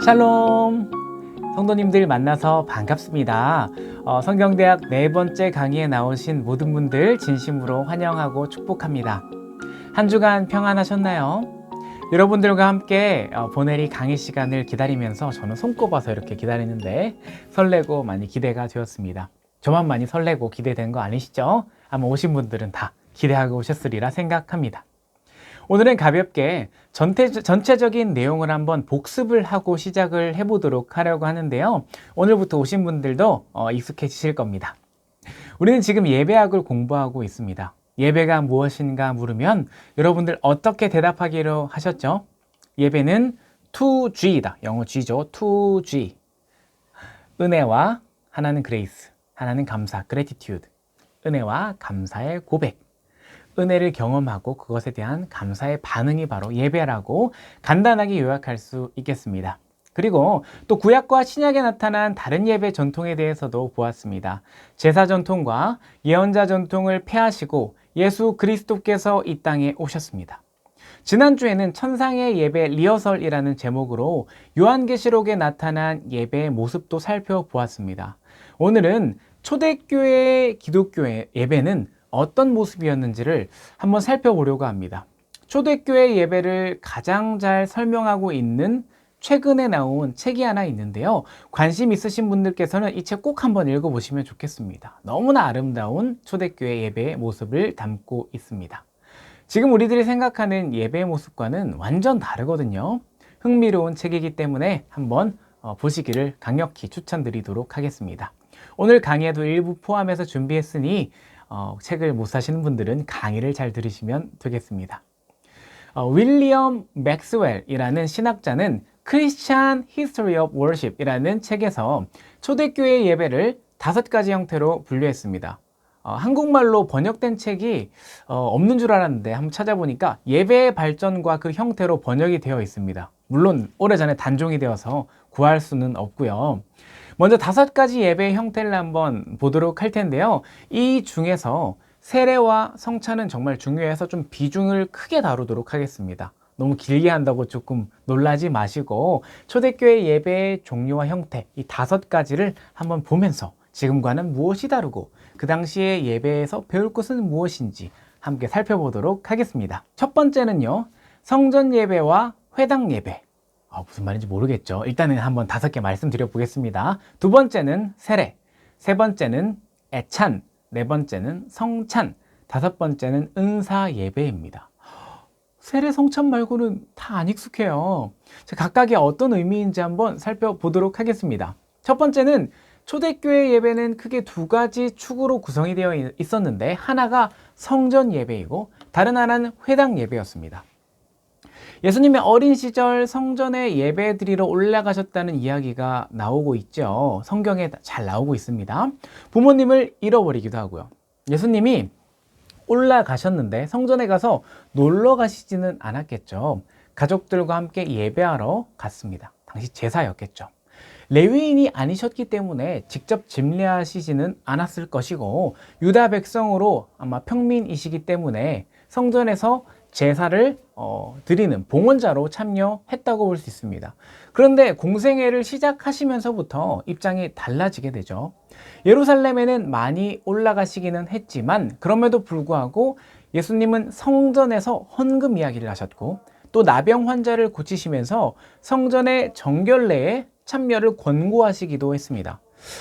샬롬! 성도님들 만나서 반갑습니다. 성경대학 네 번째 강의에 나오신 모든 분들 진심으로 환영하고 축복합니다. 한 주간 평안하셨나요? 여러분들과 함께 보내리 강의 시간을 기다리면서 저는 손꼽아서 이렇게 기다리는데 설레고 많이 기대가 되었습니다. 저만 많이 설레고 기대된 거 아니시죠? 아마 오신 분들은 다 기대하고 오셨으리라 생각합니다. 오늘은 가볍게 전체적인 내용을 한번 복습을 하고 시작을 해보도록 하려고 하는데요. 오늘부터 오신 분들도 익숙해지실 겁니다. 우리는 지금 예배학을 공부하고 있습니다. 예배가 무엇인가 물으면 여러분들 어떻게 대답하기로 하셨죠? 예배는 to G다. 영어 G죠. to G. 은혜와 하나는 grace, 하나는 감사, gratitude. 은혜와 감사의 고백. 은혜를 경험하고 그것에 대한 감사의 반응이 바로 예배라고 간단하게 요약할 수 있겠습니다. 그리고 또 구약과 신약에 나타난 다른 예배 전통에 대해서도 보았습니다. 제사 전통과 예언자 전통을 폐하시고 예수 그리스도께서 이 땅에 오셨습니다. 지난주에는 천상의 예배 리허설이라는 제목으로 요한계시록에 나타난 예배의 모습도 살펴보았습니다. 오늘은 초대교회 기독교의 예배는 어떤 모습이었는지를 한번 살펴보려고 합니다. 초대교회 예배를 가장 잘 설명하고 있는 최근에 나온 책이 하나 있는데요. 관심 있으신 분들께서는 이 책 꼭 한번 읽어보시면 좋겠습니다. 너무나 아름다운 초대교회 예배의 모습을 담고 있습니다. 지금 우리들이 생각하는 예배의 모습과는 완전 다르거든요. 흥미로운 책이기 때문에 한번 보시기를 강력히 추천드리도록 하겠습니다. 오늘 강의에도 일부 포함해서 준비했으니 책을 못 사시는 분들은 강의를 잘 들으시면 되겠습니다. 윌리엄 맥스웰이라는 신학자는 Christian History of Worship이라는 책에서 초대교회 예배를 5가지 형태로 분류했습니다. 한국말로 번역된 책이 없는 줄 알았는데 한번 찾아보니까 예배의 발전과 그 형태로 번역이 되어 있습니다. 물론 오래전에 단종이 되어서 구할 수는 없고요. 먼저 5가지 예배의 형태를 한번 보도록 할 텐데요. 이 중에서 세례와 성찬은 정말 중요해서 좀 비중을 크게 다루도록 하겠습니다. 너무 길게 한다고 조금 놀라지 마시고 초대교회 예배의 종류와 형태 이 5가지를 한번 보면서 지금과는 무엇이 다르고 그 당시의 예배에서 배울 것은 무엇인지 함께 살펴보도록 하겠습니다. 첫 번째는요. 성전 예배와 회당 예배. 무슨 말인지 모르겠죠. 일단은 한번 5개 말씀드려 보겠습니다. 두 번째는 세례, 세 번째는 애찬, 네 번째는 성찬, 5번째는 은사 예배입니다. 세례, 성찬 말고는 다 안 익숙해요. 각각의 어떤 의미인지 한번 살펴보도록 하겠습니다. 첫 번째는 초대교회 예배는 크게 2가지 축으로 구성이 되어 있었는데 하나가 성전 예배이고 다른 하나는 회당 예배였습니다. 예수님의 어린 시절 성전에 예배 드리러 올라가셨다는 이야기가 나오고 있죠. 성경에 잘 나오고 있습니다. 부모님을 잃어버리기도 하고요. 예수님이 올라가셨는데 성전에 가서 놀러 가시지는 않았겠죠. 가족들과 함께 예배하러 갔습니다. 당시 제사였겠죠. 레위인이 아니셨기 때문에 직접 집례하시지는 않았을 것이고 유다 백성으로 아마 평민이시기 때문에 성전에서 제사를 드리는 봉헌자로 참여했다고 볼 수 있습니다. 그런데 공생애를 시작하시면서부터 입장이 달라지게 되죠. 예루살렘에는 많이 올라가시기는 했지만 그럼에도 불구하고 예수님은 성전에서 헌금 이야기를 하셨고 또 나병 환자를 고치시면서 성전의 정결례에 참여를 권고하시기도 했습니다.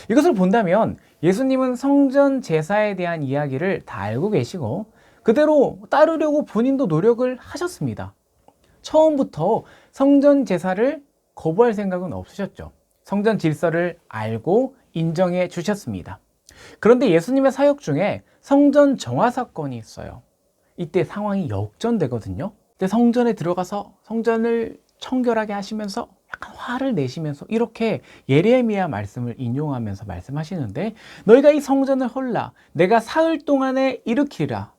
이것을 본다면 예수님은 성전 제사에 대한 이야기를 다 알고 계시고 그대로 따르려고 본인도 노력을 하셨습니다. 처음부터 성전 제사를 거부할 생각은 없으셨죠. 성전 질서를 알고 인정해 주셨습니다. 그런데 예수님의 사역 중에 성전 정화 사건이 있어요. 이때 상황이 역전되거든요. 근데 성전에 들어가서 성전을 청결하게 하시면서 약간 화를 내시면서 이렇게 예레미야 말씀을 인용하면서 말씀하시는데 너희가 이 성전을 헐라 내가 사흘 동안에 일으키리라.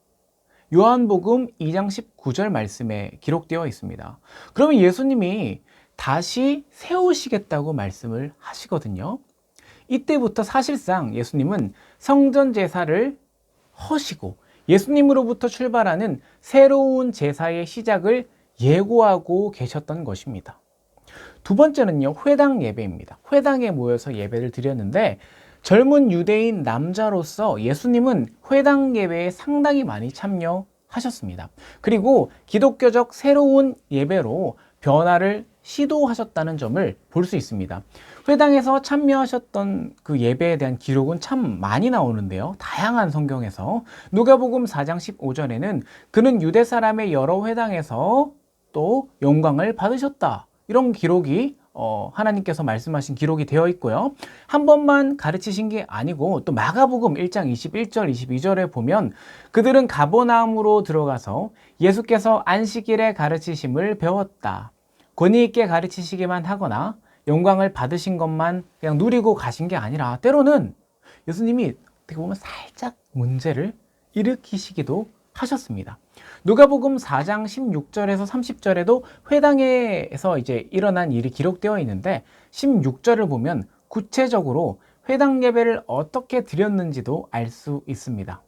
요한복음 2장 19절 말씀에 기록되어 있습니다. 그러면 예수님이 다시 세우시겠다고 말씀을 하시거든요. 이때부터 사실상 예수님은 성전 제사를 허시고 예수님으로부터 출발하는 새로운 제사의 시작을 예고하고 계셨던 것입니다. 두 번째는요, 회당 예배입니다. 회당에 모여서 예배를 드렸는데 젊은 유대인 남자로서 예수님은 회당 예배에 상당히 많이 참여하셨습니다. 그리고 기독교적 새로운 예배로 변화를 시도하셨다는 점을 볼 수 있습니다. 회당에서 참여하셨던 그 예배에 대한 기록은 참 많이 나오는데요. 다양한 성경에서 누가복음 4장 15절에는 그는 유대 사람의 여러 회당에서 또 영광을 받으셨다. 이런 기록이 하나님께서 말씀하신 기록이 되어 있고요. 한 번만 가르치신 게 아니고 또 마가복음 1장 21절 22절에 보면 그들은 가버나움으로 들어가서 예수께서 안식일에 가르치심을 배웠다. 권위 있게 가르치시기만 하거나 영광을 받으신 것만 그냥 누리고 가신 게 아니라 때로는 예수님이 어떻게 보면 살짝 문제를 일으키시기도 하셨습니다. 누가복음 4장 16절에서 30절에도 회당에서 이제 일어난 일이 기록되어 있는데 16절을 보면 구체적으로 회당 예배를 어떻게 드렸는지도 알 수 있습니다.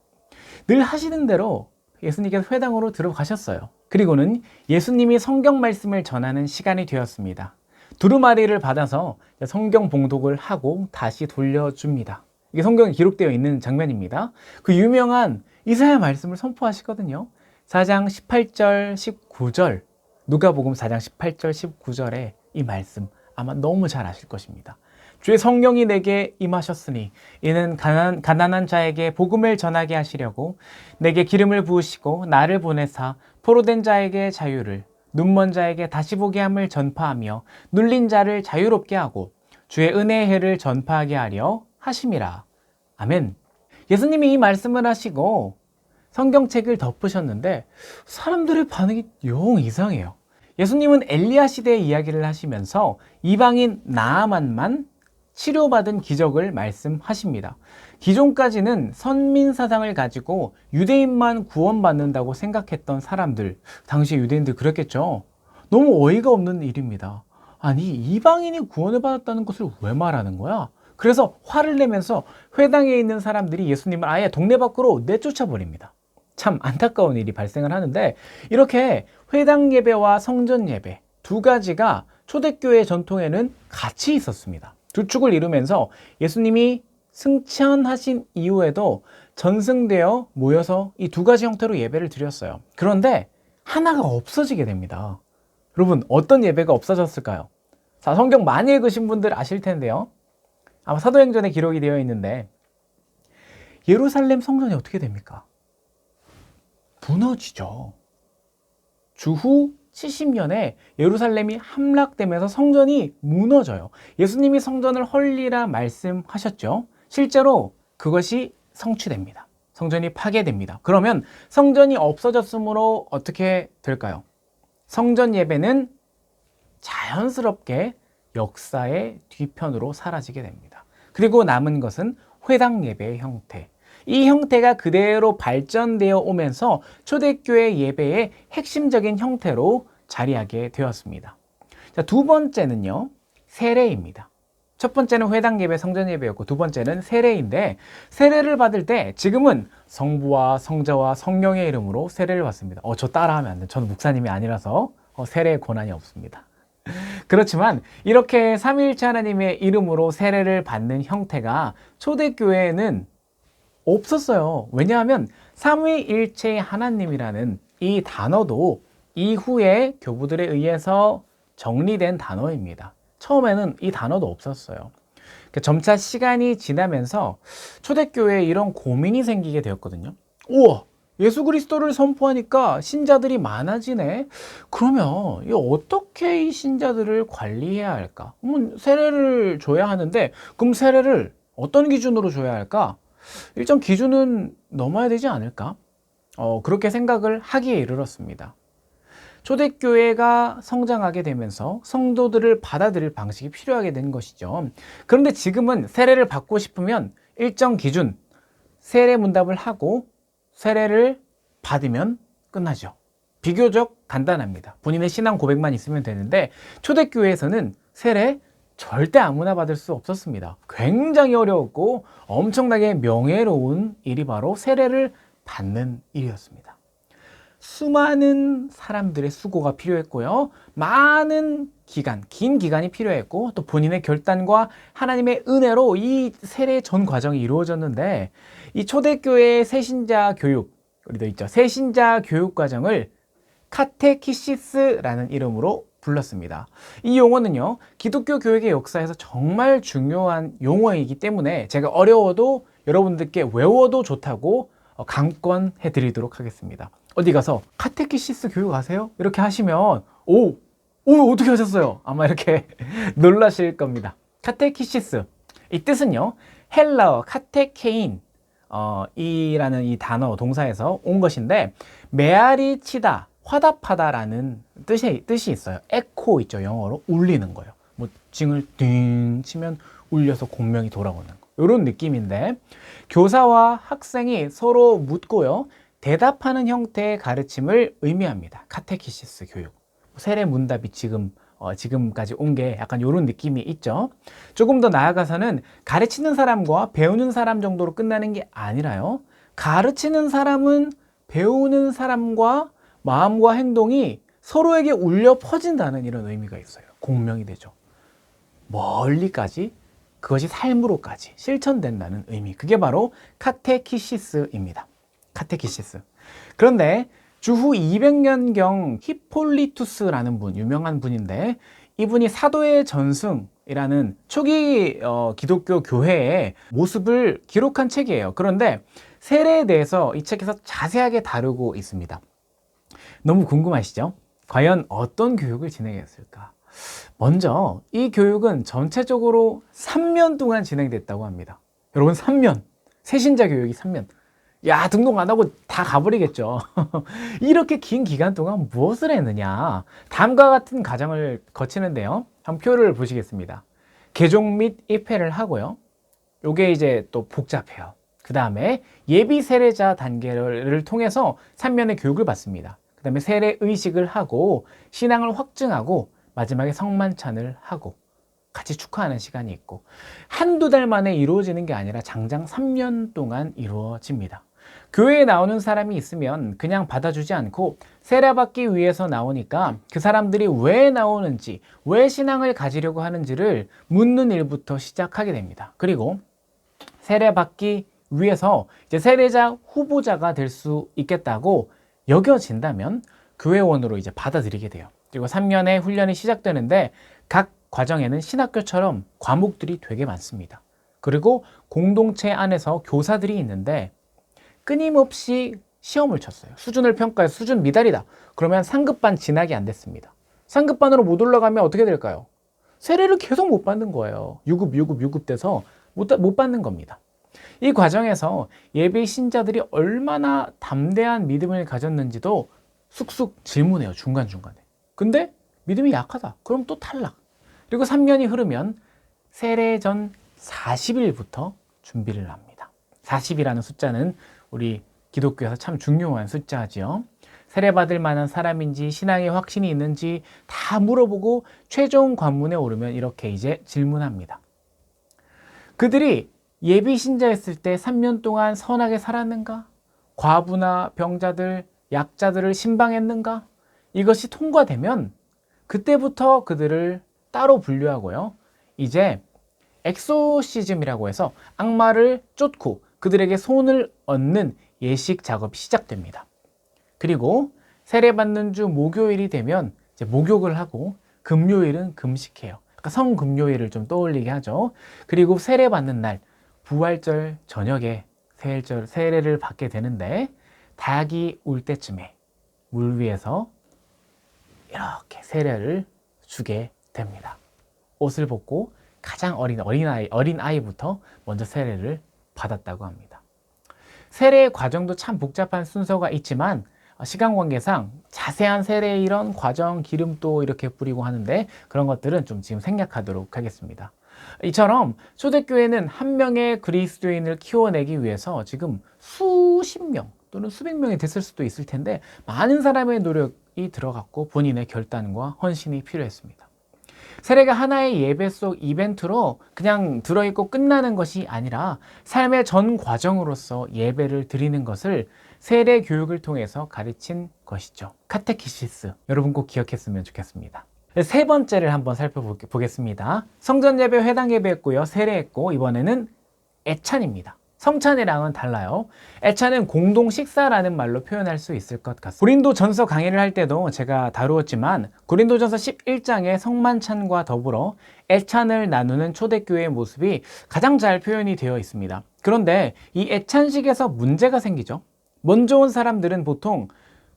늘 하시는 대로 예수님께서 회당으로 들어가셨어요. 그리고는 예수님이 성경 말씀을 전하는 시간이 되었습니다. 두루마리를 받아서 성경 봉독을 하고 다시 돌려줍니다. 이게 성경에 기록되어 있는 장면입니다. 그 유명한 이사야 말씀을 선포하시거든요. 4장 18절 19절 누가복음 4장 18절 19절에 이 말씀 아마 너무 잘 아실 것입니다. 주의 성령이 내게 임하셨으니 이는 가난한 자에게 복음을 전하게 하시려고 내게 기름을 부으시고 나를 보내사 포로된 자에게 자유를 눈먼 자에게 다시 보게 함을 전파하며 눌린 자를 자유롭게 하고 주의 은혜의 해를 전파하게 하려 하심이라. 아멘. 예수님이 이 말씀을 하시고 성경책을 덮으셨는데 사람들의 반응이 영 이상해요. 예수님은 엘리야 시대의 이야기를 하시면서 이방인 나아만만 치료받은 기적을 말씀하십니다. 기존까지는 선민 사상을 가지고 유대인만 구원받는다고 생각했던 사람들, 당시 유대인들 그랬겠죠. 너무 어이가 없는 일입니다. 아니, 이방인이 구원을 받았다는 것을 왜 말하는 거야? 그래서 화를 내면서 회당에 있는 사람들이 예수님을 아예 동네 밖으로 내쫓아 버립니다. 참 안타까운 일이 발생을 하는데 이렇게 회당 예배와 성전 예배 두 가지가 초대교회 전통에는 같이 있었습니다. 두 축을 이루면서 예수님이 승천하신 이후에도 전승되어 모여서 이 두 가지 형태로 예배를 드렸어요. 그런데 하나가 없어지게 됩니다. 여러분, 어떤 예배가 없어졌을까요? 자, 성경 많이 읽으신 분들 아실 텐데요. 아마 사도행전에 기록이 되어 있는데 예루살렘 성전이 어떻게 됩니까? 무너지죠. 주후 70년에 예루살렘이 함락되면서 성전이 무너져요. 예수님이 성전을 헐리라 말씀하셨죠. 실제로 그것이 성취됩니다. 성전이 파괴됩니다. 그러면 성전이 없어졌으므로 어떻게 될까요? 성전 예배는 자연스럽게 역사의 뒤편으로 사라지게 됩니다. 그리고 남은 것은 회당 예배의 형태. 이 형태가 그대로 발전되어 오면서 초대교회 예배의 핵심적인 형태로 자리하게 되었습니다. 자, 두 번째는요, 세례입니다. 첫 번째는 회당 예배, 성전 예배였고 두 번째는 세례인데 세례를 받을 때 지금은 성부와 성자와 성령의 이름으로 세례를 받습니다. 저 따라하면 안 돼요. 저는 목사님이 아니라서 세례의 권한이 없습니다. 그렇지만 이렇게 삼위일체 하나님의 이름으로 세례를 받는 형태가 초대교회에는 없었어요. 왜냐하면 삼위일체의 하나님이라는 이 단어도 이후에 교부들에 의해서 정리된 단어입니다. 처음에는 이 단어도 없었어요. 점차 시간이 지나면서 초대교회에 이런 고민이 생기게 되었거든요. 우와! 예수 그리스도를 선포하니까 신자들이 많아지네. 그러면 어떻게 이 신자들을 관리해야 할까? 세례를 줘야 하는데 그럼 세례를 어떤 기준으로 줘야 할까? 일정 기준은 넘어야 되지 않을까? 그렇게 생각을 하기에 이르렀습니다. 초대교회가 성장하게 되면서 성도들을 받아들일 방식이 필요하게 된 것이죠. 그런데 지금은 세례를 받고 싶으면 일정 기준, 세례 문답을 하고 세례를 받으면 끝나죠. 비교적 간단합니다. 본인의 신앙 고백만 있으면 되는데 초대교회에서는 세례 절대 아무나 받을 수 없었습니다. 굉장히 어려웠고 엄청나게 명예로운 일이 바로 세례를 받는 일이었습니다. 수많은 사람들의 수고가 필요했고요. 많은 기간, 긴 기간이 필요했고 또 본인의 결단과 하나님의 은혜로 이 세례 전 과정이 이루어졌는데 이 초대교회의 새신자 교육, 우리도 있죠. 새신자 교육 과정을 카테키시스라는 이름으로 불렀습니다. 이 용어는요, 기독교 교육의 역사에서 정말 중요한 용어이기 때문에 제가 어려워도 여러분들께 외워도 좋다고 강권해 드리도록 하겠습니다. 어디 가서 카테키시스 교육 아세요? 이렇게 하시면 오 어떻게 하셨어요? 아마 이렇게 놀라실 겁니다. 카테키시스, 이 뜻은요, 헬라어 카테케인 이라는 이 단어 동사에서 온 것인데 메아리 치다, 화답하다라는 뜻이 있어요. 에코 있죠. 영어로 울리는 거예요. 뭐 징을 띵 치면 울려서 공명이 돌아오는 거. 이런 느낌인데 교사와 학생이 서로 묻고요. 대답하는 형태의 가르침을 의미합니다. 카테키시스 교육. 세례 문답이 지금까지 온 게 약간 이런 느낌이 있죠. 조금 더 나아가서는 가르치는 사람과 배우는 사람 정도로 끝나는 게 아니라요. 가르치는 사람은 배우는 사람과 마음과 행동이 서로에게 울려 퍼진다는 이런 의미가 있어요. 공명이 되죠. 멀리까지, 그것이 삶으로까지 실천된다는 의미. 그게 바로 카테키시스입니다. 카테키시스. 그런데 주후 200년경 히폴리투스라는 분, 유명한 분인데 이분이 사도의 전승이라는 초기 기독교 교회의 모습을 기록한 책이에요. 그런데 세례에 대해서 이 책에서 자세하게 다루고 있습니다. 너무 궁금하시죠? 과연 어떤 교육을 진행했을까? 먼저 이 교육은 전체적으로 3년 동안 진행됐다고 합니다. 여러분, 3년! 새신자 교육이 3년. 야, 등록 안 하고 다 가버리겠죠. 이렇게 긴 기간 동안 무엇을 했느냐? 다음과 같은 과정을 거치는데요. 한번 표를 보시겠습니다. 개종 및 입회를 하고요. 요게 이제 또 복잡해요. 그 다음에 예비 세례자 단계를 통해서 3년의 교육을 받습니다. 그 다음에 세례 의식을 하고 신앙을 확증하고 마지막에 성만찬을 하고 같이 축하하는 시간이 있고 한두 달 만에 이루어지는 게 아니라 장장 3년 동안 이루어집니다. 교회에 나오는 사람이 있으면 그냥 받아주지 않고 세례받기 위해서 나오니까 그 사람들이 왜 나오는지, 왜 신앙을 가지려고 하는지를 묻는 일부터 시작하게 됩니다. 그리고 세례받기 위해서 이제 세례자 후보자가 될 수 있겠다고 여겨진다면 교회원으로 이제 받아들이게 돼요. 그리고 3년의 훈련이 시작되는데 각 과정에는 신학교처럼 과목들이 되게 많습니다. 그리고 공동체 안에서 교사들이 있는데 끊임없이 시험을 쳤어요. 수준을 평가해서 수준 미달이다. 그러면 상급반 진학이 안 됐습니다. 상급반으로 못 올라가면 어떻게 될까요? 세례를 계속 못 받는 거예요. 유급 돼서 못 받는 겁니다. 이 과정에서 예비 신자들이 얼마나 담대한 믿음을 가졌는지도 쑥쑥 질문해요. 중간중간에. 근데 믿음이 약하다. 그럼 또 탈락. 그리고 3년이 흐르면 세례 전 40일부터 준비를 합니다. 40이라는 숫자는 우리 기독교에서 참 중요한 숫자지요. 세례받을 만한 사람인지 신앙의 확신이 있는지 다 물어보고 최종 관문에 오르면 이렇게 이제 질문합니다. 그들이 예비 신자였을 때 3년 동안 선하게 살았는가? 과부나 병자들, 약자들을 신방했는가? 이것이 통과되면 그때부터 그들을 따로 분류하고요. 이제 엑소시즘이라고 해서 악마를 쫓고 그들에게 손을 얹는 예식 작업이 시작됩니다. 그리고 세례받는 주 목요일이 되면 이제 목욕을 하고 금요일은 금식해요. 그러니까 성금요일을 좀 떠올리게 하죠. 그리고 세례받는 날 부활절 저녁에 세례를 받게 되는데 닭이 울 때쯤에 물 위에서 이렇게 세례를 주게 됩니다. 옷을 벗고 가장 어린 아이부터 먼저 세례를 받았다고 합니다. 세례의 과정도 참 복잡한 순서가 있지만 시간 관계상 자세한 세례의 이런 과정, 기름도 이렇게 뿌리고 하는데 그런 것들은 좀 지금 생략하도록 하겠습니다. 이처럼 초대교회는 한 명의 그리스도인을 키워내기 위해서 지금 수십 명 또는 수백 명이 됐을 수도 있을 텐데 많은 사람의 노력이 들어갔고 본인의 결단과 헌신이 필요했습니다. 세례가 하나의 예배 속 이벤트로 그냥 들어있고 끝나는 것이 아니라 삶의 전 과정으로서 예배를 드리는 것을 세례 교육을 통해서 가르친 것이죠. 카테키시스. 여러분 꼭 기억했으면 좋겠습니다. 세 번째를 한번 살펴보겠습니다. 성전 예배, 회당 예배했고요. 세례했고, 이번에는 애찬입니다. 성찬이랑은 달라요. 애찬은 공동 식사라는 말로 표현할 수 있을 것 같습니다. 고린도전서 강의를 할 때도 제가 다루었지만 고린도전서 11장의 성만찬과 더불어 애찬을 나누는 초대교회의 모습이 가장 잘 표현이 되어 있습니다. 그런데 이 애찬식에서 문제가 생기죠. 먼저 온 사람들은 보통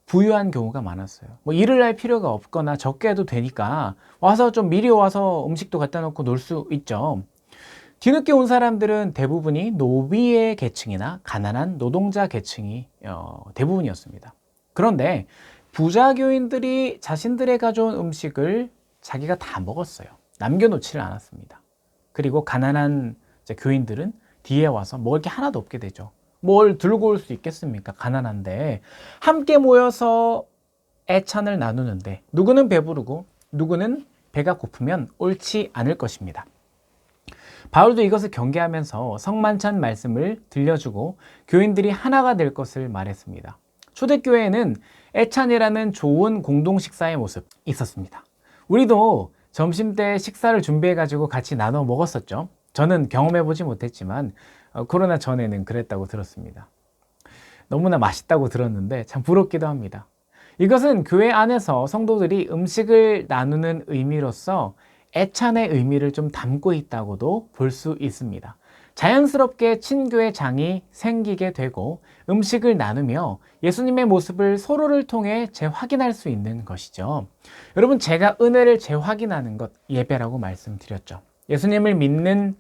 부유한 경우가 많았어요. 뭐 일을 할 필요가 없거나 적게 해도 되니까 와서 좀 미리 와서 음식도 갖다 놓고 놀 수 있죠. 뒤늦게 온 사람들은 대부분이 노비의 계층이나 가난한 노동자 계층이 대부분이었습니다. 그런데 부자 교인들이 자신들의 가져온 음식을 자기가 다 먹었어요. 남겨놓지를 않았습니다. 그리고 가난한 교인들은 뒤에 와서 먹을 게 하나도 없게 되죠. 뭘 들고 올 수 있겠습니까? 가난한데. 함께 모여서 애찬을 나누는데 누구는 배부르고 누구는 배가 고프면 옳지 않을 것입니다. 바울도 이것을 경계하면서 성만찬 말씀을 들려주고 교인들이 하나가 될 것을 말했습니다. 초대교회에는 애찬이라는 좋은 공동 식사의 모습 있었습니다. 우리도 점심때 식사를 준비해가지고 같이 나눠 먹었었죠. 저는 경험해보지 못했지만 코로나 전에는 그랬다고 들었습니다. 너무나 맛있다고 들었는데 참 부럽기도 합니다. 이것은 교회 안에서 성도들이 음식을 나누는 의미로서 애찬의 의미를 좀 담고 있다고도 볼 수 있습니다. 자연스럽게 친교의 장이 생기게 되고 음식을 나누며 예수님의 모습을 서로를 통해 재확인할 수 있는 것이죠. 여러분, 제가 은혜를 재확인하는 것 예배라고 말씀드렸죠. 예수님을 믿는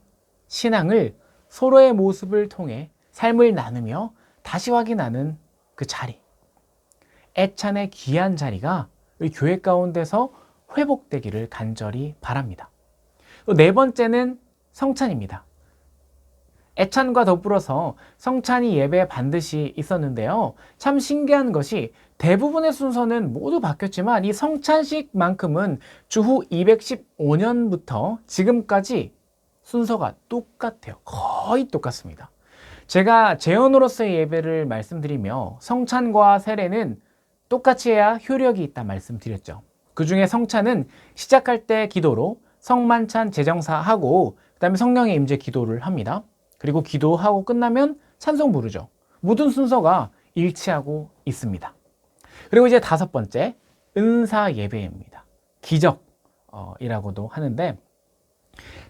신앙을 서로의 모습을 통해 삶을 나누며 다시 확인하는 그 자리, 애찬의 귀한 자리가 우리 교회 가운데서 회복되기를 간절히 바랍니다. 또 네 번째는 성찬입니다. 애찬과 더불어서 성찬이 예배에 반드시 있었는데요. 참 신기한 것이 대부분의 순서는 모두 바뀌었지만 이 성찬식만큼은 주후 215년부터 지금까지 순서가 똑같아요. 거의 똑같습니다. 제가 재언으로서의 예배를 말씀드리며 성찬과 세례는 똑같이 해야 효력이 있다 말씀드렸죠. 그 중에 성찬은 시작할 때 기도로 성만찬 제정사하고 그 다음에 성령의 임재 기도를 합니다. 그리고 기도하고 끝나면 찬송 부르죠. 모든 순서가 일치하고 있습니다. 그리고 이제 다섯 번째, 은사 예배입니다. 기적이라고도 하는데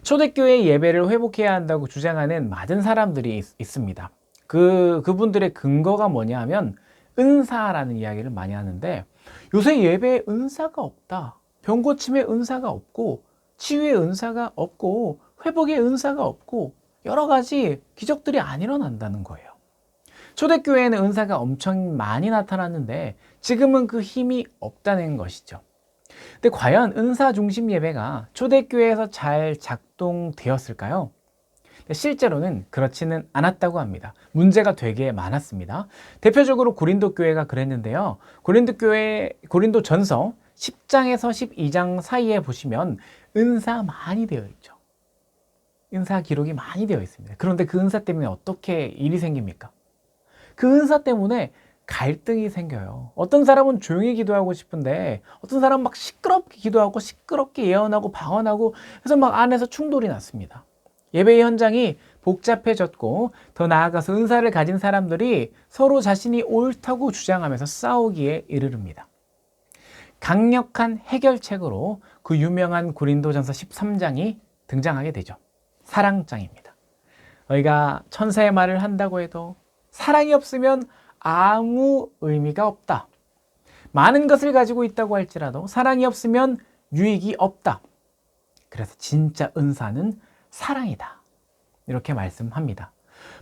초대교회 예배를 회복해야 한다고 주장하는 많은 사람들이 있습니다. 그분들의 근거가 뭐냐 하면 은사라는 이야기를 많이 하는데 요새 예배에 은사가 없다. 병 고침의 은사가 없고 치유의 은사가 없고 회복의 은사가 없고 여러 가지 기적들이 안 일어난다는 거예요. 초대교회에는 은사가 엄청 많이 나타났는데 지금은 그 힘이 없다는 것이죠. 근데 과연 은사 중심 예배가 초대교회에서 잘 작동되었을까요? 실제로는 그렇지는 않았다고 합니다. 문제가 되게 많았습니다. 대표적으로 고린도 교회가 그랬는데요. 고린도 전서 10장에서 12장 사이에 보시면 은사 많이 되어 있죠. 은사 기록이 많이 되어 있습니다. 그런데 그 은사 때문에 어떻게 일이 생깁니까? 그 은사 때문에 갈등이 생겨요. 어떤 사람은 조용히 기도하고 싶은데 어떤 사람은 막 시끄럽게 기도하고 시끄럽게 예언하고 방언하고 그래서 막 안에서 충돌이 났습니다. 예배의 현장이 복잡해졌고 더 나아가서 은사를 가진 사람들이 서로 자신이 옳다고 주장하면서 싸우기에 이르릅니다. 강력한 해결책으로 그 유명한 고린도전서 13장이 등장하게 되죠. 사랑장입니다. 너희가 천사의 말을 한다고 해도 사랑이 없으면 아무 의미가 없다. 많은 것을 가지고 있다고 할지라도 사랑이 없으면 유익이 없다. 그래서 진짜 은사는 사랑이다. 이렇게 말씀합니다.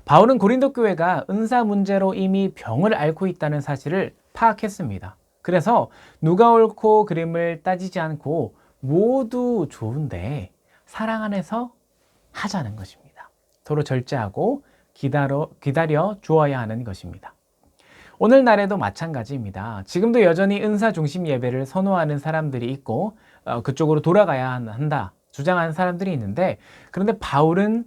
바울은 고린도 교회가 은사 문제로 이미 병을 앓고 있다는 사실을 파악했습니다. 그래서 누가 옳고 그름을 따지지 않고 모두 좋은데 사랑 안에서 하자는 것입니다. 서로 절제하고 기다려 주어야 하는 것입니다. 오늘날에도 마찬가지입니다. 지금도 여전히 은사 중심 예배를 선호하는 사람들이 있고 그쪽으로 돌아가야 한다 주장하는 사람들이 있는데 그런데 바울은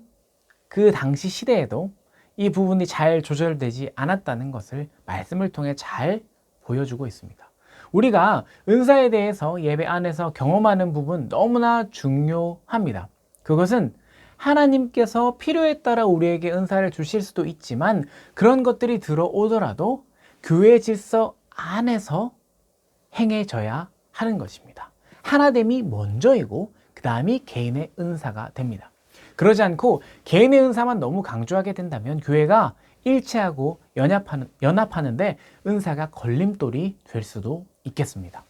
그 당시 시대에도 이 부분이 잘 조절되지 않았다는 것을 말씀을 통해 잘 보여주고 있습니다. 우리가 은사에 대해서 예배 안에서 경험하는 부분 너무나 중요합니다. 그것은 하나님께서 필요에 따라 우리에게 은사를 주실 수도 있지만 그런 것들이 들어오더라도 교회 질서 안에서 행해져야 하는 것입니다. 하나됨이 먼저이고 그 다음이 개인의 은사가 됩니다. 그러지 않고 개인의 은사만 너무 강조하게 된다면 교회가 일체하고 연합하는데 은사가 걸림돌이 될 수도 있겠습니다.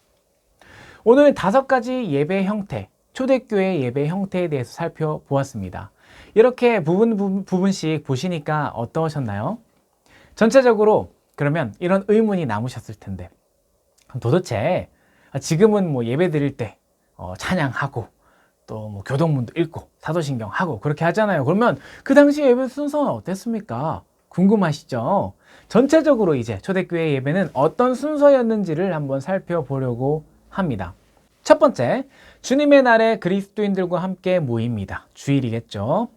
오늘은 5가지 예배 형태, 초대교회 예배 형태에 대해서 살펴보았습니다. 이렇게 부분씩 보시니까 어떠셨나요? 전체적으로 그러면 이런 의문이 남으셨을 텐데 도대체 지금은 뭐 예배 드릴 때 찬양하고 또 뭐 교동문도 읽고 사도신경 하고 그렇게 하잖아요. 그러면 그 당시 예배 순서는 어땠습니까? 궁금하시죠? 전체적으로 이제 초대교회 예배는 어떤 순서였는지를 한번 살펴보려고 합니다. 첫 번째, 주님의 날에 그리스도인들과 함께 모입니다. 주일이겠죠.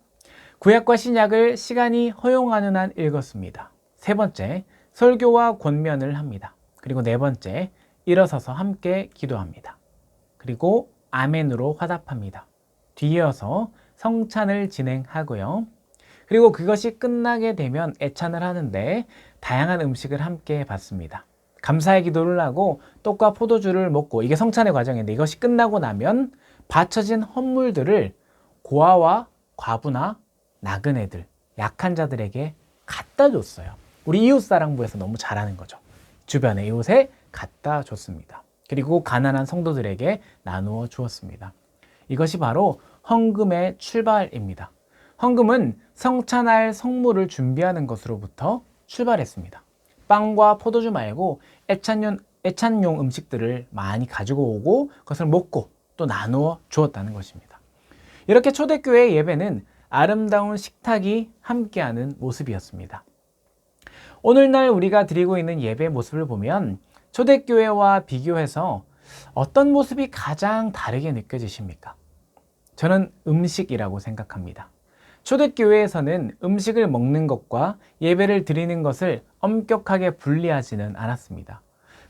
구약과 신약을 시간이 허용하는 한 읽었습니다. 세 번째, 설교와 권면을 합니다. 그리고 네 번째, 일어서서 함께 기도합니다. 그리고 아멘으로 화답합니다. 뒤이어서 성찬을 진행하고요. 그리고 그것이 끝나게 되면 애찬을 하는데 다양한 음식을 함께 받습니다. 감사의 기도를 하고 떡과 포도주를 먹고 이게 성찬의 과정인데 이것이 끝나고 나면 바쳐진 헌물들을 고아와 과부나 나그네들, 약한 자들에게 갖다 줬어요. 우리 이웃사랑부에서 너무 잘하는 거죠. 주변의 이웃에 갖다 줬습니다. 그리고 가난한 성도들에게 나누어 주었습니다. 이것이 바로 헌금의 출발입니다. 헌금은 성찬할 성물을 준비하는 것으로부터 출발했습니다. 빵과 포도주 말고 애찬용 음식들을 많이 가지고 오고 그것을 먹고 또 나누어 주었다는 것입니다. 이렇게 초대교회 예배는 아름다운 식탁이 함께하는 모습이었습니다. 오늘날 우리가 드리고 있는 예배 모습을 보면 초대교회와 비교해서 어떤 모습이 가장 다르게 느껴지십니까? 저는 음식이라고 생각합니다. 초대교회에서는 음식을 먹는 것과 예배를 드리는 것을 엄격하게 분리하지는 않았습니다.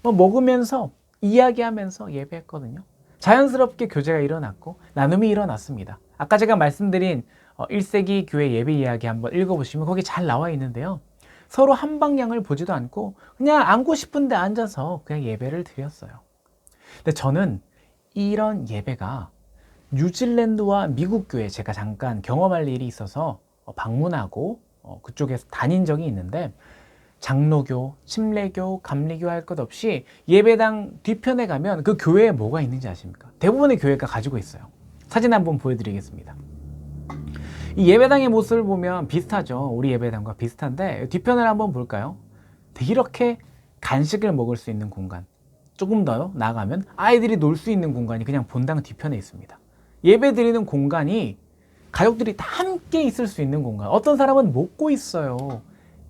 먹으면서 이야기하면서 예배했거든요. 자연스럽게 교제가 일어났고 나눔이 일어났습니다. 아까 제가 말씀드린 1세기 교회 예배 이야기 한번 읽어보시면 거기 잘 나와 있는데요. 서로 한 방향을 보지도 않고 그냥 앉고 싶은데 앉아서 그냥 예배를 드렸어요. 근데 저는 이런 예배가 뉴질랜드와 미국 교회 제가 잠깐 경험할 일이 있어서 방문하고 그쪽에서 다닌 적이 있는데 장로교, 침례교, 감리교 할 것 없이 예배당 뒤편에 가면 그 교회에 뭐가 있는지 아십니까? 대부분의 교회가 가지고 있어요. 사진 한번 보여드리겠습니다. 이 예배당의 모습을 보면 비슷하죠. 우리 예배당과 비슷한데 뒤편을 한번 볼까요? 이렇게 간식을 먹을 수 있는 공간, 조금 더 나아가면 아이들이 놀 수 있는 공간이 그냥 본당 뒤편에 있습니다. 예배 드리는 공간이 가족들이 다 함께 있을 수 있는 공간. 어떤 사람은 먹고 있어요.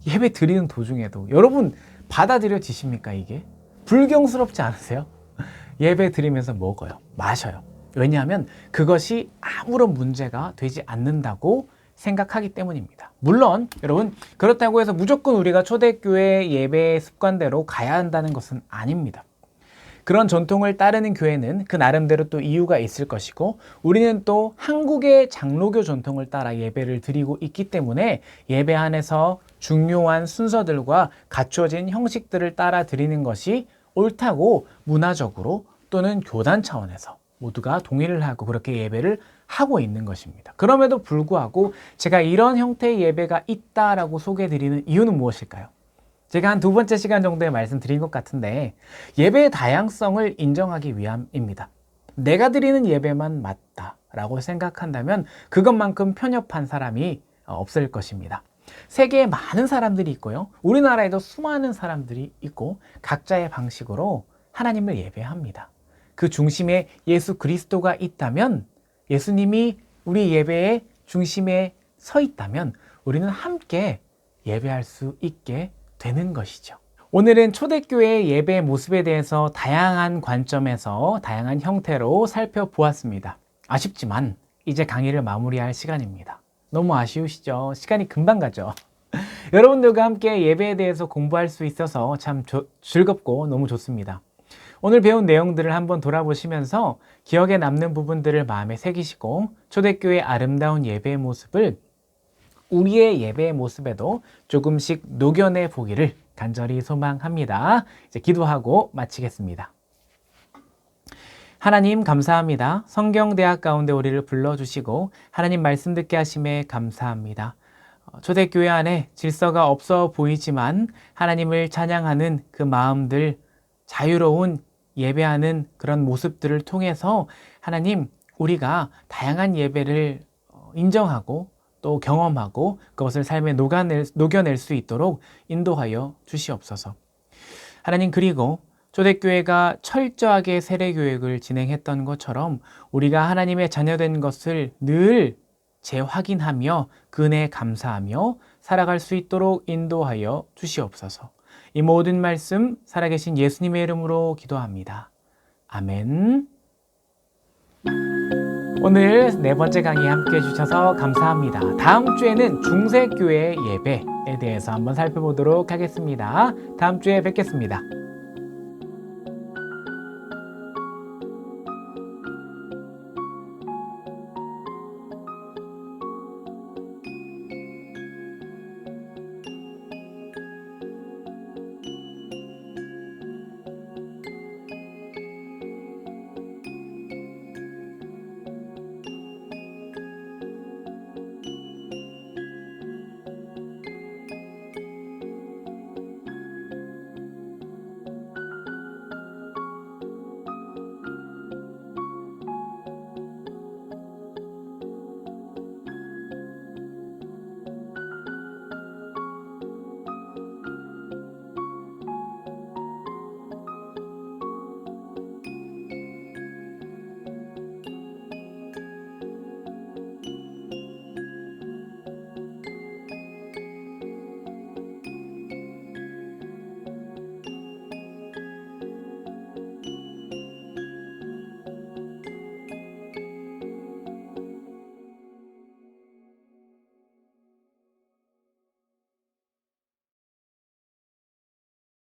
예배 드리는 도중에도. 여러분 받아들여지십니까 이게? 불경스럽지 않으세요? 예배 드리면서 먹어요. 마셔요. 왜냐하면 그것이 아무런 문제가 되지 않는다고 생각하기 때문입니다. 물론 여러분 그렇다고 해서 무조건 우리가 초대교회 예배 습관대로 가야 한다는 것은 아닙니다. 그런 전통을 따르는 교회는 그 나름대로 또 이유가 있을 것이고 우리는 또 한국의 장로교 전통을 따라 예배를 드리고 있기 때문에 예배 안에서 중요한 순서들과 갖춰진 형식들을 따라 드리는 것이 옳다고 문화적으로 또는 교단 차원에서 모두가 동의를 하고 그렇게 예배를 하고 있는 것입니다. 그럼에도 불구하고 제가 이런 형태의 예배가 있다라고 소개해드리는 이유는 무엇일까요? 제가 한 2번째 시간 정도에 말씀드린 것 같은데 예배의 다양성을 인정하기 위함입니다. 내가 드리는 예배만 맞다라고 생각한다면 그것만큼 편협한 사람이 없을 것입니다. 세계에 많은 사람들이 있고요. 우리나라에도 수많은 사람들이 있고 각자의 방식으로 하나님을 예배합니다. 그 중심에 예수 그리스도가 있다면 예수님이 우리 예배의 중심에 서 있다면 우리는 함께 예배할 수 있게 되는 것이죠. 오늘은 초대교회의 예배의 모습에 대해서 다양한 관점에서 다양한 형태로 살펴보았습니다. 아쉽지만 이제 강의를 마무리할 시간입니다. 너무 아쉬우시죠? 시간이 금방 가죠. 여러분들과 함께 예배에 대해서 공부할 수 있어서 참 즐겁고 너무 좋습니다. 오늘 배운 내용들을 한번 돌아보시면서 기억에 남는 부분들을 마음에 새기시고 초대교회의 아름다운 예배의 모습을 우리의 예배의 모습에도 조금씩 녹여내 보기를 간절히 소망합니다. 이제 기도하고 마치겠습니다. 하나님 감사합니다. 성경대학 가운데 우리를 불러주시고 하나님 말씀 듣게 하심에 감사합니다. 초대교회 안에 질서가 없어 보이지만 하나님을 찬양하는 그 마음들, 자유로운 예배하는 그런 모습들을 통해서 하나님 우리가 다양한 예배를 인정하고 또 경험하고 그것을 삶에 녹여낼 수 있도록 인도하여 주시옵소서. 하나님 그리고 초대교회가 철저하게 세례교육을 진행했던 것처럼 우리가 하나님의 자녀된 것을 늘 재확인하며 그 은혜에 감사하며 살아갈 수 있도록 인도하여 주시옵소서. 이 모든 말씀 살아계신 예수님의 이름으로 기도합니다. 아멘. 오늘 네 번째 강의 함께 해주셔서 감사합니다. 다음 주에는 중세교회 예배에 대해서 한번 살펴보도록 하겠습니다. 다음 주에 뵙겠습니다.